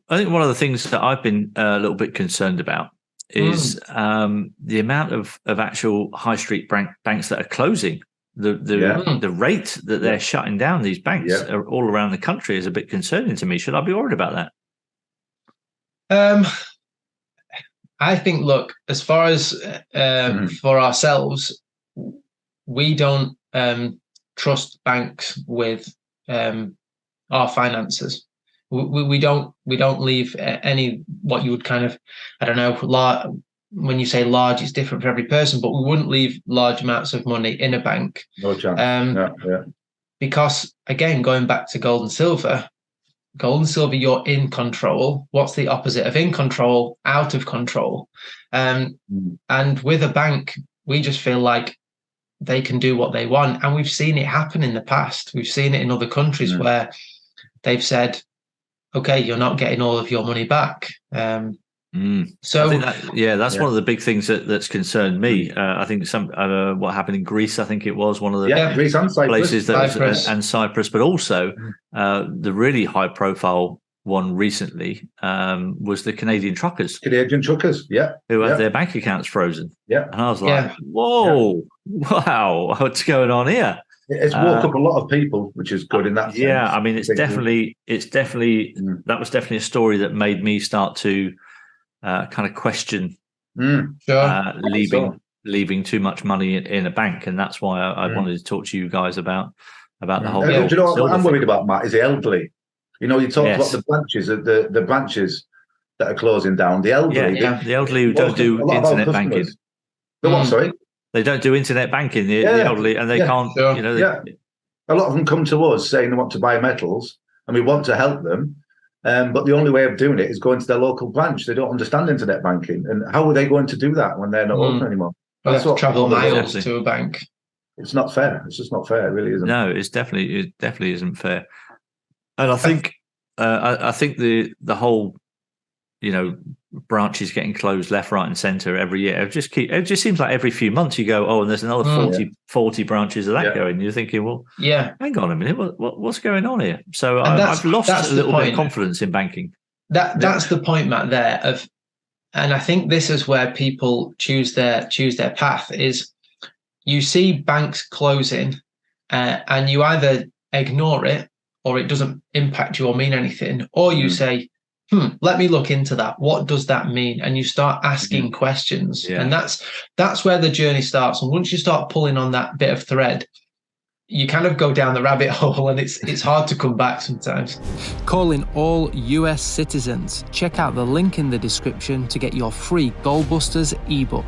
I think one of the things that I've been a little bit concerned about is the amount of actual high street banks that are closing. The rate that they're shutting down these banks all around the country is a bit concerning to me. Should I be worried about that? I think, look, as far as for ourselves, we don't trust banks with our finances. We don't leave any, what you would kind of, I don't know, when you say large, it's different for every person, but we wouldn't leave large amounts of money in a bank. No chance. Because again, going back to gold and silver, you're in control. What's the opposite of in control? Out of control. And with a bank, we just feel like they can do what they want. And we've seen it happen in the past. We've seen it in other countries where they've said, okay, you're not getting all of your money back. So I think that's one of the big things that's concerned me. I think what happened in Greece, I think it was one of the Greece and places and Cyprus, but also the really high profile one recently was the Canadian truckers. Who had their bank accounts frozen. And I was like, whoa, wow, what's going on here? It's woke up a lot of people, which is good in that sense. Yeah, I mean, it's definitely that was definitely a story that made me start to kind of question leaving too much money in a bank, and that's why I wanted to talk to you guys about the whole. Do you know what I'm worried about, Matt? Is the elderly. You know, you talked about the branches that are closing down. The elderly, the elderly who don't do internet banking. The what? Sorry, they don't do internet banking. The elderly, and they can't. Sure. You know, a lot of them come to us saying they want to buy metals, and we want to help them. But the only way of doing it is going to their local branch. They don't understand internet banking, and how are they going to do that when they're not open anymore? They have to travel miles to a bank. It's not fair. It's just not fair. It really isn't. No, it definitely isn't fair. And I think the whole, branches getting closed left, right, and centre every year. It just seems like every few months you go, and there's another 40 branches of that going. You're thinking, well, hang on a minute, what's going on here? So I've lost a little bit of confidence in banking. That's the point, Matt. And I think this is where people choose their path. Is you see banks closing, and you either ignore it, or it doesn't impact you or mean anything, or you say, let me look into that. What does that mean? And you start asking questions. And that's where the journey starts. And once you start pulling on that bit of thread, you kind of go down the rabbit hole, and it's hard to come back sometimes. Calling all US citizens. Check out the link in the description to get your free Goldbusters ebook.